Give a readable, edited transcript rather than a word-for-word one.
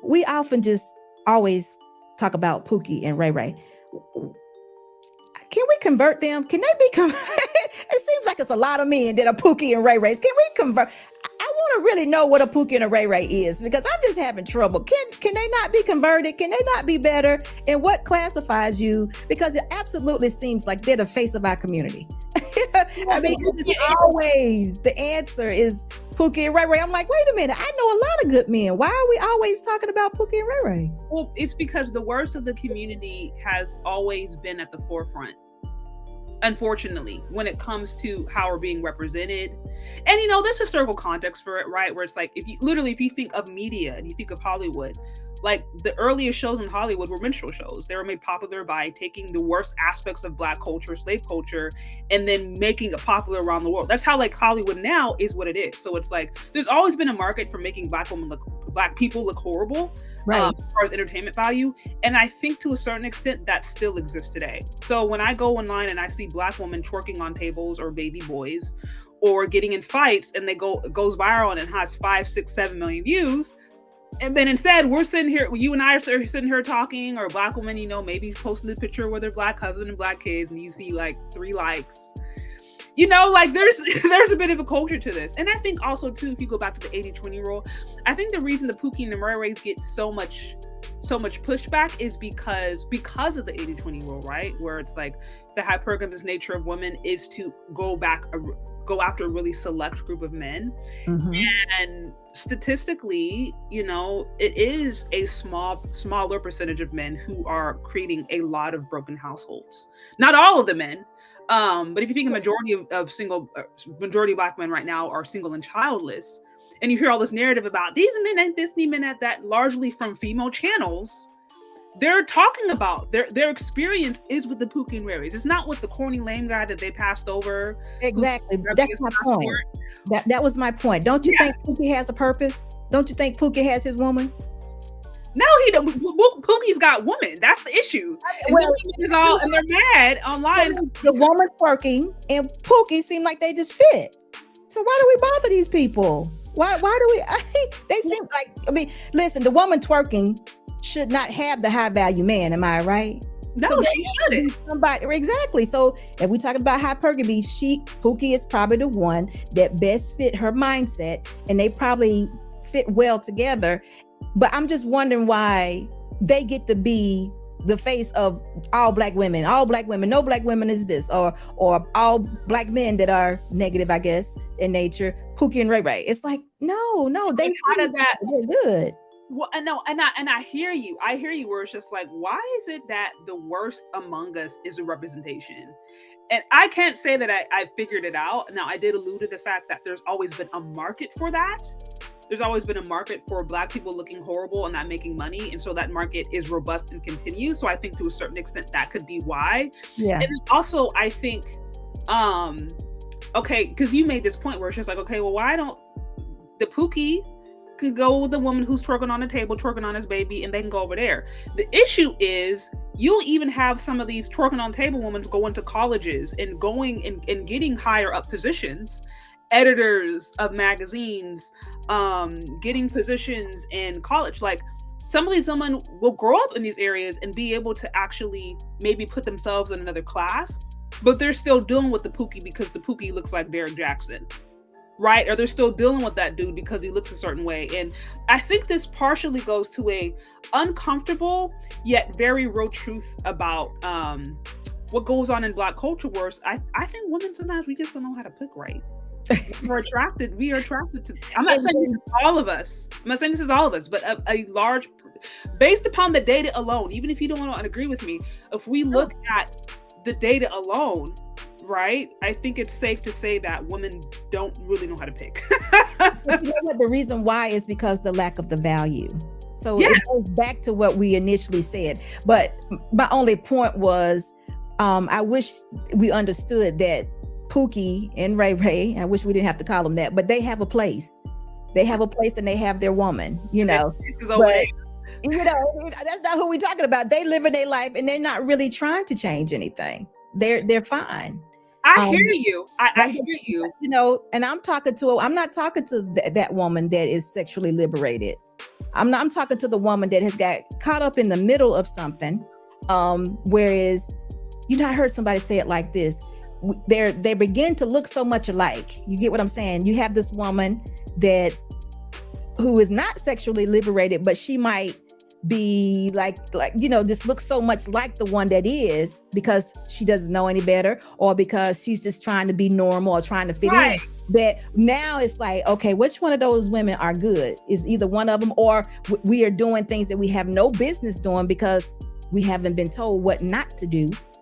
we often just always talk about Pookie and RayRay. Can we convert them? Can they be converted? It seems like it's a lot of men that are Pookie and RayRays. Can we convert? I want to really know what a Pookie and a RayRay is, because I'm just having trouble. Can they not be converted? Can they not be better? And what classifies you? Because it absolutely seems like they're the face of our community. I mean, it's always the answer is Pookie and RayRay. I'm like, wait a minute, I know a lot of good men. Why are we always talking about Pookie and RayRay? Well, it's because the worst of the community has always been at the forefront, unfortunately, when it comes to how we're being represented. And there's historical context for it, right? Where it's like, if you think of media and you think of Hollywood, like the earliest shows in Hollywood were minstrel shows. They were made popular by taking the worst aspects of Black culture, slave culture, and then making it popular around the world. That's how like Hollywood now is what it is. So it's like, there's always been a market for making Black people look horrible, right, as far as entertainment value. And I think to a certain extent that still exists today. So when I go online and I see Black women twerking on tables or baby boys or getting in fights, and it goes viral and it has 5, 6, 7 million views, and then instead we're sitting here, you and I are sitting here talking, or a Black woman, maybe posting a picture with her Black husband and Black kids, and you see like 3 likes. Like there's a bit of a culture to this. And I think also too, if you go back to the 80-20 rule, I think the reason the Pookie and the RayRays get so much pushback is because of the 80-20 rule, right? Where it's like the hypergamous nature of women is to go after a really select group of men. Mm-hmm. And statistically, it is a smaller percentage of men who are creating a lot of broken households. Not all of the men. But if you think a majority majority of Black men right now are single and childless, and you hear all this narrative about these men and this, these men that, largely from female channels, they're talking about their experience is with the Pookie and RayRays. It's not with the corny lame guy that they passed over. Exactly. That's my point. That was my point. Don't you think Pookie has a purpose? Don't you think Pookie has his woman? No, he don't. Pookie's got woman. That's the issue. And they're mad online. The woman twerking and Pookie seem like they just fit. So why do we bother these people? Why do we? They seem like. Listen, the woman twerking should not have the high value man. Am I right? No, so she shouldn't. Exactly. So if we're talking about hypergamy, Pookie is probably the one that best fit her mindset, and they probably fit well together. But I'm just wondering why they get to be the face of all Black women. All Black women, no Black women is this, or all Black men that are negative, I guess, in nature. Pookie and RayRay. It's like no, they out of that. They're good. Well, I know, and I hear you. I hear you. Where it's just like, why is it that the worst among us is a representation? And I can't say that I figured it out. Now, I did allude to the fact that there's always been a market for that. There's always been a market for Black people looking horrible and not making money. And so that market is robust and continues. So I think to a certain extent that could be why. Yeah. And also I think, okay, because you made this point where it's just like, okay, well, why don't the Pookie can go with the woman who's twerking on the table, twerking on his baby, and they can go over there. The issue is you'll even have some of these twerking on table women going to colleges and going and getting higher up positions, editors of magazines, getting positions in college. Like some of these women will grow up in these areas and be able to actually maybe put themselves in another class, but they're still dealing with the Pookie because the Pookie looks like Derek Jackson, right? Or they're still dealing with that dude because he looks a certain way. And I think this partially goes to a uncomfortable yet very real truth about what goes on in Black culture, where I think women sometimes we just don't know how to pick right. We are attracted to, I'm not saying this is all of us, but a large, based upon the data alone, even if you don't want to agree with me, if we look at the data alone, right, I think it's safe to say that women don't really know how to pick. You know what, the reason why is because the lack of the value. So It goes back to what we initially said. But my only point was, I wish we understood that Pookie and RayRay, I wish we didn't have to call them that, but they have a place. They have a place and they have their woman, you know. But, you know, that's not who we're talking about. They live in their life and they're not really trying to change anything. They're fine. I hear you. I hear you. You know, and I'm not talking to that woman that is sexually liberated. I'm talking to the woman that has got caught up in the middle of something. Whereas, I heard somebody say it like this. They begin to look so much alike. You get what I'm saying? You have this woman who is not sexually liberated, but she might be like this looks so much like the one that is, because she doesn't know any better, or because she's just trying to be normal or trying to fit in. That now it's like, okay, which one of those women are good? Is either one of them, or we are doing things that we have no business doing because we haven't been told what not to do.